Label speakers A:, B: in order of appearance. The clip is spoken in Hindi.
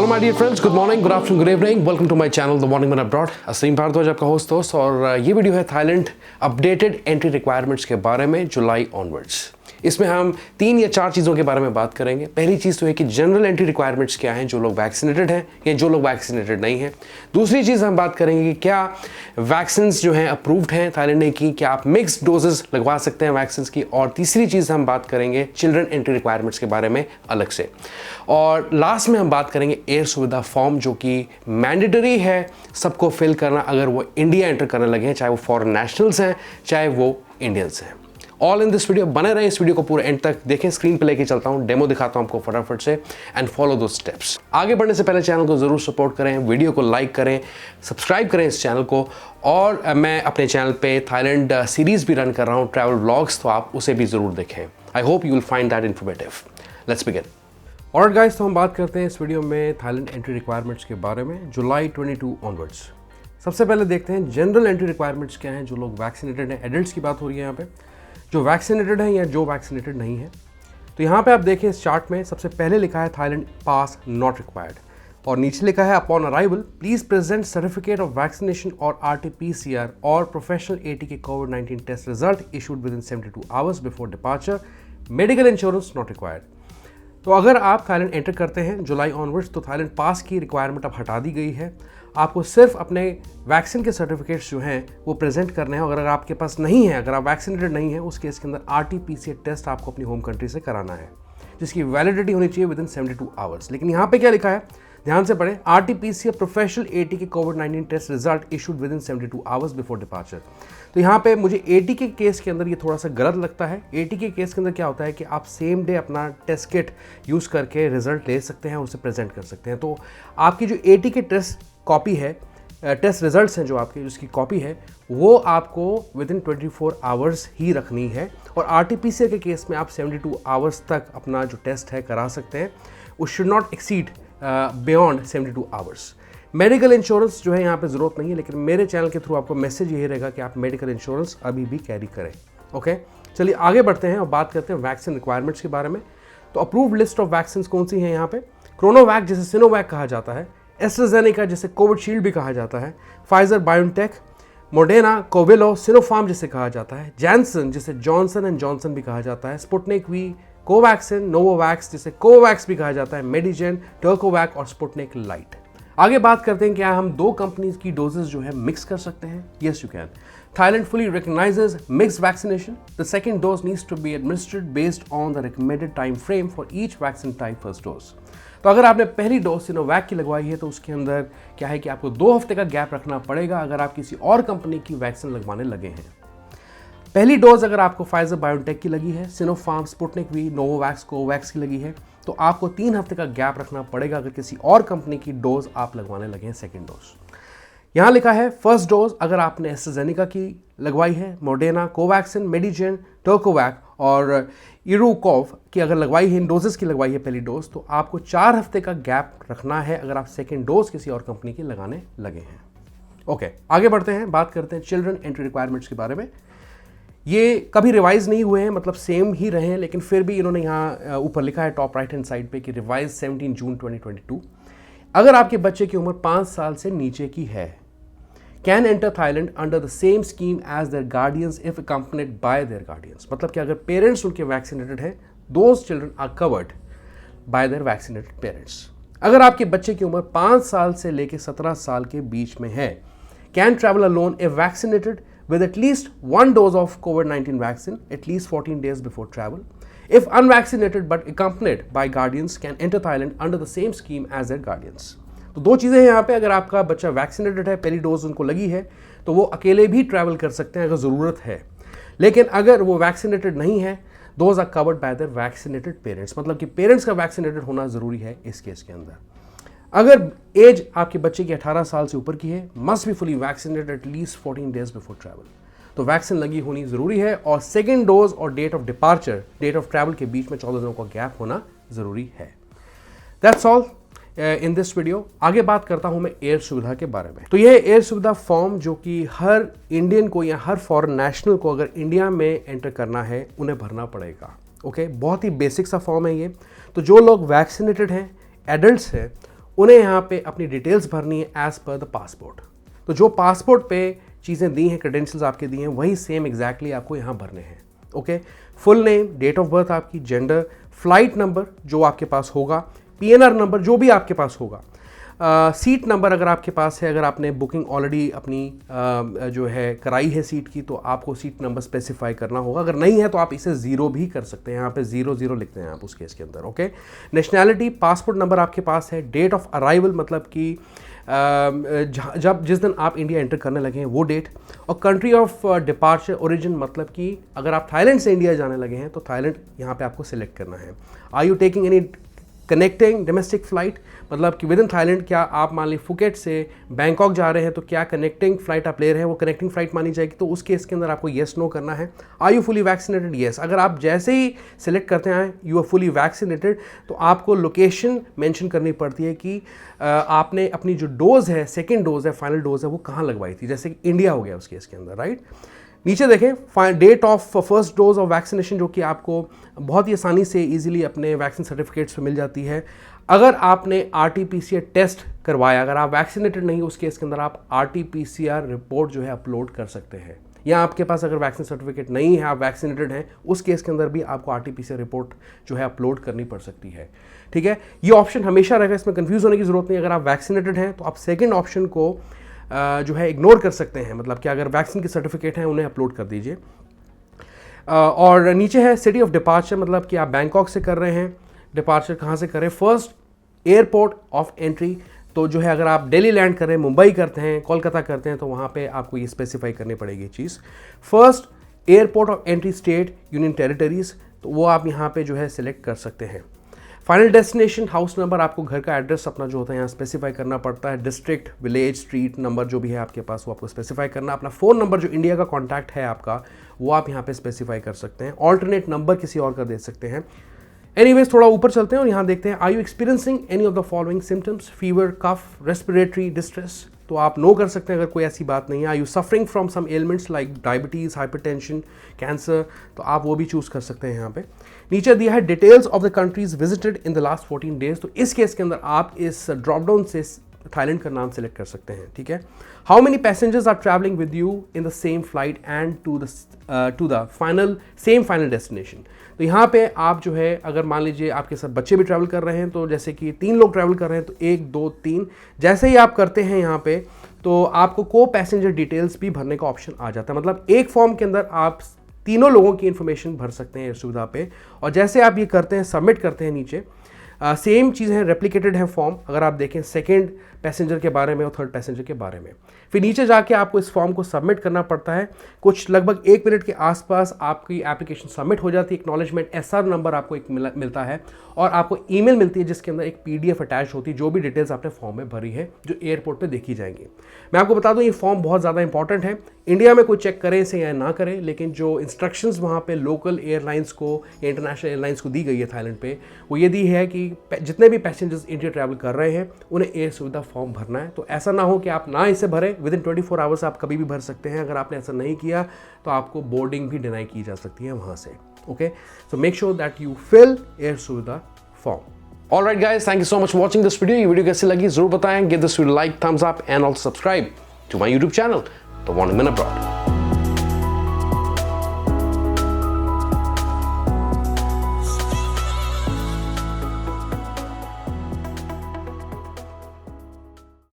A: Hello my dear friends, good morning, good afternoon, good evening. Welcome to my channel The Morning Man Abroad. Aseem Bhardwaj आपका होस्ट और ये वीडियो है थाईलैंड अपडेटेड एंट्री रिक्वायरमेंट्स के बारे में जुलाई ऑनवर्ड्स। इसमें हम 3 या 4 चीज़ों के बारे में बात करेंगे। पहली चीज़ तो है कि जनरल एंट्री रिक्वायरमेंट्स क्या हैं, जो लोग वैक्सीनेटेड हैं या जो लोग वैक्सीनेटेड नहीं हैं। दूसरी चीज़ हम बात करेंगे कि क्या वैक्सीन जो हैं अप्रूव्ड हैं थाईलैंड ने की, क्या आप मिक्स्ड डोजेस लगवा सकते हैं वैक्सीन की। और तीसरी चीज़ हम बात करेंगे चिल्ड्रन एंट्री रिक्वायरमेंट्स के बारे में अलग से। और लास्ट में हम बात करेंगे एयर सुविधा फॉर्म, जो कि मैंडेटरी है सबको फिल करना अगर वो इंडिया एंटर करने लगे हैं, चाहे वो फॉरेन नेशनल्स हैं चाहे वो इंडियंस हैं। ऑल इन दिस वीडियो, बने रहें इस वीडियो को पूरे एंड तक देखें। स्क्रीन पे लेके चलता हूं, डेमो दिखाता हूं आपको फटाफट से एंड फॉलो दो स्टेप्स। आगे बढ़ने से पहले चैनल को जरूर सपोर्ट करें, वीडियो को लाइक करें, सब्सक्राइब करें इस चैनल को। और मैं अपने चैनल पे थाईलैंड सीरीज भी रन कर रहा हूं, ट्रैवल व्लॉग्स, तो आप उसे भी जरूर देखें। I hope you will find that informative. Let's begin. Alright guys, तो हम बात करते हैं इस वीडियो में थाईलैंड एंट्री रिक्वायरमेंट्स के बारे में जुलाई 22 ऑनवर्ड्स। सबसे पहले देखते हैं जनरल एंट्री रिक्वायरमेंट्स क्या हैं। जो लोग वैक्सीनेटेड हैं, एडल्ट्स की बात हो रही है यहाँ पे, जो वैक्सीनेटेड हैं या जो वैक्सीनेटेड नहीं है। तो यहाँ पे आप देखें इस चार्ट में सबसे पहले लिखा है थाईलैंड पास नॉट रिक्वायर्ड, और नीचे लिखा है upon arrival please present certificate of vaccination और RT-PCR और professional ATK COVID-19 test result issued within 72 hours before departure, medical insurance not required. तो अगर आप थाईलैंड एंटर करते हैं जुलाई ऑनवर्ड्स, तो थाईलैंड पास की रिक्वायरमेंट अब हटा दी गई है। आपको सिर्फ अपने वैक्सीन के सर्टिफिकेट्स जो हैं वो प्रेजेंट करने हैं। अगर आपके पास नहीं है, अगर आप वैक्सीनेटेड नहीं है, उस केस के अंदर RT-PCR टेस्ट आपको अपनी होम कंट्री से कराना है, जिसकी वैलिडिटी होनी चाहिए विद इन 72 आवर्स। लेकिन यहाँ पे क्या लिखा है, ध्यान से पढ़ें, RT-PCR professional ATK COVID-19 test result issued within 72 hours before departure. तो यहाँ पे मुझे ATK केस के अंदर ये थोड़ा सा गलत लगता है। ATK केस के अंदर क्या होता है कि आप सेम डे अपना टेस्ट किट यूज़ करके रिजल्ट ले सकते हैं और उसे प्रेजेंट कर सकते हैं। तो आपकी जो ATK टेस्ट कॉपी है, टेस्ट रिजल्ट्स हैं जो आपके, जिसकी कॉपी है, वो आपको विद इन 24 आवर्स ही रखनी है। और RT-PCR के केस में आप 72 आवर्स तक अपना जो टेस्ट है करा सकते हैं। वो should not exceed beyond 72 hours. Medical insurance जो है यहाँ पे ज़रूरत नहीं है, लेकिन मेरे चैनल के थ्रू आपको मैसेज यही रहेगा कि आप मेडिकल इंश्योरेंस अभी भी कैरी करें। ओके, चलिए आगे बढ़ते हैं और बात करते हैं वैक्सीन रिक्वायरमेंट्स के बारे में। तो अप्रूव्ड लिस्ट ऑफ वैक्सीन कौन सी हैं यहाँ पे? क्रोनोवैक, जिसे सिनोवैक कहा जाता है, एस्ट्राजेनेका जिसे कोविशील्ड भी कहा जाता है, फाइजर बायोनटेक, मोडेना, कोविलो, सिनोफार्म जिसे कहा जाता है, जैनसन जिसे जॉनसन एंड जॉनसन भी कहा जाता है, स्पुटनिक वी, कोवैक्सिन, नोवोवैक्स जिसे कोवैक्स भी कहा जाता है, मेडिजेन, टर्कोवैक और स्पुटनिक लाइट। आगे बात करते हैं क्या हम 2 कंपनीज की डोजेस जो है मिक्स कर सकते हैं? Yes you can. Thailand fully recognizes mixed vaccination. The second dose needs to be administered based on the recommended time frame for each vaccine type first dose. तो अगर आपने पहली डोज सिनोवैक की लगवाई है तो उसके अंदर क्या है कि आपको 2 हफ्ते का गैप रखना पड़ेगा अगर आप किसी और कंपनी की वैक्सीन लगवाने लगे हैं। पहली डोज अगर आपको फाइजर बायोनटेक की लगी है, सिनोफार्म, स्पुटनिक वी, नोवोवैक्स, कोवैक्स की लगी है, तो आपको 3 हफ्ते का गैप रखना पड़ेगा अगर किसी और कंपनी की डोज आप लगवाने लगे हैं सेकेंड डोज। यहाँ लिखा है फर्स्ट डोज अगर आपने एस्ट्राजेनेका की लगवाई है, मोडेना, कोवैक्सिन, मेडिजेन, टर्कोवैक और इरूकोव की अगर लगवाई है, इन डोजेस की लगवाई है पहली डोज, तो आपको 4 हफ्ते का गैप रखना है अगर आप सेकेंड डोज किसी और कंपनी की लगाने लगे हैं। ओके, आगे बढ़ते हैं, बात करते हैं चिल्ड्रन एंट्री रिक्वायरमेंट्स के बारे में। ये कभी रिवाइज नहीं हुए हैं, मतलब सेम ही रहे हैं, लेकिन फिर भी इन्होंने यहाँ ऊपर लिखा है टॉप राइट हैंड साइड पे कि रिवाइज 17 जून 2022। अगर आपके बच्चे की उम्र 5 साल से नीचे की है, can enter Thailand under the same scheme as their guardians if accompanied by their guardians. मतलब कि अगर पेरेंट्स उनके वैक्सीनेटेड हैं, those children are covered by their vaccinated parents. अगर आपके बच्चे की उम्र 5 साल से लेकर 17 साल के बीच में है, can travel alone if vaccinated with at least 1 dose of COVID-19 vaccine at least 14 days before travel. If unvaccinated but accompanied by guardians can enter Thailand under the same scheme as their guardians. तो 2 चीज़ें हैं यहाँ पे। अगर आपका बच्चा वैक्सीनेटेड है, पहली डोज उनको लगी है, तो वो अकेले भी ट्रैवल कर सकते हैं अगर ज़रूरत है। लेकिन अगर वो वैक्सीनेटेड नहीं है, those are covered by their vaccinated parents. मतलब कि पेरेंट्स का वैक्सीनेटेड होना ज़रूरी है इस केस के अंदर। अगर एज आपके बच्चे की 18 साल से ऊपर की है, must be fully vaccinated at least 14 days before travel. तो वैक्सीन लगी होनी ज़रूरी है और सेकेंड डोज और date of departure, date of travel के बीच में 14 दिनों का गैप होना ज़रूरी है। That's all in this video. आगे बात करता हूँ मैं एयर सुविधा के बारे में। तो यह एयर सुविधा फॉर्म जो कि हर इंडियन को या हर फॉरेन नेशनल को अगर इंडिया में एंटर करना है उन्हें भरना पड़ेगा। ओके, बहुत ही बेसिक सा फॉर्म है ये। तो जो लोग वैक्सीनेटेड हैं, एडल्ट्स हैं, उन्हें यहाँ पे अपनी डिटेल्स भरनी है एज पर द पासपोर्ट। तो जो पासपोर्ट पे चीज़ें दी हैं, क्रेडेंशियल्स आपके दिए हैं, वही सेम एग्जैक्टली आपको यहाँ भरने हैं। Okay, full name, date of birth आपकी, जेंडर, फ्लाइट नंबर जो आपके पास होगा, पीएनआर नंबर जो भी आपके पास होगा, सीट नंबर अगर आपके पास है, अगर आपने बुकिंग ऑलरेडी अपनी जो है कराई है सीट की, तो आपको सीट नंबर स्पेसिफाई करना होगा। अगर नहीं है तो आप इसे 0 भी कर सकते हैं, यहाँ पे 00 लिखते हैं आप उस केस के अंदर। ओके, नेशनैलिटी, पासपोर्ट नंबर आपके पास है, डेट ऑफ अराइवल मतलब कि जिस दिन आप इंडिया एंटर करने लगे हैं वो डेट, और कंट्री ऑफ डिपार्चर ओरिजिन मतलब कि अगर आप थाईलैंड से इंडिया जाने लगे हैं तो थाईलैंड यहाँ पे आपको सिलेक्ट करना है। Are you taking any connecting domestic flight, मतलब कि विद इन थाईलैंड क्या आप मान ली फुकेट से बैंकॉक जा रहे हैं तो क्या कनेक्टिंग फ्लाइट आप ले रहे हैं वो कनेक्टिंग फ्लाइट मानी जाएगी। तो उस केस के अंदर आपको येस नो करना है। Are you fully vaccinated, yes. अगर आप जैसे ही सिलेक्ट करते हैं यू आर फुली वैक्सीनेटेड, तो आपको लोकेशन मेंशन करनी पड़ती है कि आपने अपनी जो डोज है, सेकेंड डोज है, फाइनल डोज है, वो कहाँ लगवाई थी। जैसे कि इंडिया हो गया उस केस के अंदर, राइट। नीचे देखें date of first dose of vaccination, जो कि आपको बहुत ही आसानी से इजीली अपने वैक्सीन सर्टिफिकेट्स पे मिल जाती है। अगर आपने RT-PCR टेस्ट करवाया, अगर आप वैक्सीनेटेड नहीं उस केस के अंदर आप RT-PCR रिपोर्ट जो है अपलोड कर सकते हैं। या आपके पास अगर वैक्सीन सर्टिफिकेट नहीं है, आप वैक्सीनेटेड हैं, उस केस के अंदर भी आपको RT-PCR रिपोर्ट जो है अपलोड करनी पड़ सकती है। ठीक है, ये ऑप्शन हमेशा रहेगा, इसमें कंफ्यूज होने की जरूरत नहीं। अगर आप वैक्सीनेटेड हैं तो आप सेकेंड ऑप्शन को जो है इग्नोर कर सकते हैं, मतलब कि अगर वैक्सीन के सर्टिफिकेट हैं उन्हें अपलोड कर दीजिए। और नीचे है सिटी ऑफ डिपार्चर, मतलब कि आप बैंकॉक से कर रहे हैं, डिपार्चर कहाँ से करें, फर्स्ट एयरपोर्ट ऑफ एंट्री। तो जो है अगर आप दिल्ली लैंड कर रहे हैं, मुंबई करते हैं, कोलकाता करते हैं, तो वहाँ पे आपको ये स्पेसिफाई करनी पड़ेगी चीज़। First airport of entry state union territories, तो वो आप यहाँ पे जो है सिलेक्ट कर सकते हैं। फाइनल डेस्टिनेशन हाउस नंबर, आपको घर का एड्रेस अपना जो होता है यहाँ स्पेसिफाई करना पड़ता है। डिस्ट्रिक्ट, विलेज, स्ट्रीट नंबर जो भी है आपके पास वो आपको स्पेसिफाई करना। अपना फ़ोन नंबर जो इंडिया का कॉन्टैक्ट है आपका वो आप यहाँ पे स्पेसिफाई कर सकते हैं। ऑल्टरनेट नंबर किसी और का दे सकते हैं। एनीवेज थोड़ा ऊपर चलते हैं और यहाँ देखते हैं, are you experiencing any of the following symptoms, fever, cough, respiratory distress, तो आप नो कर सकते हैं अगर कोई ऐसी बात नहीं है। Are you suffering from some elements like diabetes, hypertension, cancer, तो आप वो भी चूज़ कर सकते हैं यहाँ पे। नीचे दिया है details of the countries visited in the last 14 days, तो इस केस के अंदर आप इस ड्रॉप डाउन से थाईलैंड का नाम सेलेक्ट कर सकते हैं। ठीक है, how many passengers are travelling with you in the same flight and to the final destination, तो यहाँ पे आप जो है अगर मान लीजिए आपके साथ बच्चे भी ट्रैवल कर रहे हैं, तो जैसे कि 3 लोग ट्रैवल कर रहे हैं तो 1, 2, 3 जैसे ही आप करते हैं यहाँ पे, तो आपको को पैसेंजर डिटेल्स भी भरने का ऑप्शन आ जाता है। मतलब एक फॉर्म के अंदर आप तीनों लोगों की इन्फॉर्मेशन भर सकते हैं इस सुविधा पे। और जैसे आप ये करते हैं, सबमिट करते हैं, नीचे सेम चीज़ है, रेप्लिकेटेड है फॉर्म। अगर आप देखें सेकेंड पैसेंजर के बारे में और थर्ड पैसेंजर के बारे में, फिर नीचे जाके आपको इस फॉर्म को सबमिट करना पड़ता है। कुछ लगभग 1 मिनट के आसपास आपकी एप्लीकेशन सबमिट हो जाती है। एक्नॉलेजमेंट SR नंबर आपको एक मिलता है और आपको ईमेल मिलती है जिसके अंदर एक PDF अटैच होती है, जो भी डिटेल्स आपने फॉर्म में भरी है, जो एयरपोर्ट पे देखी जाएंगी। मैं आपको बता दूं ये फॉर्म बहुत ज़्यादा इंपॉर्टेंट है। इंडिया में कोई चेक करे इसे या ना करे, लेकिन जो इंस्ट्रक्शंस वहाँ पे लोकल एयरलाइंस को या इंटरनेशनल एयरलाइंस को दी गई है थाईलैंड पे, वो ये दी है कि जितने भी पैसेंजर्स इंडिया ट्रैवल कर रहे हैं उन्हें एयर सुविधा फॉर्म भरना है। तो ऐसा ना हो कि आप ना इसे भरें, विद इन 24 आवर्स आप कभी भी भर सकते हैं। अगर आपने ऐसा नहीं किया तो आपको बोर्डिंग भी डिनाई की जा सकती है वहाँ से। Okay, so make sure that you fill Air Suvidha form.
B: Alright guys, thank you so much watching this video. ये वीडियो कैसी लगी जरूर बताएं। Give this video like, thumbs up and also subscribe to my YouTube channel The Morning Man abroad.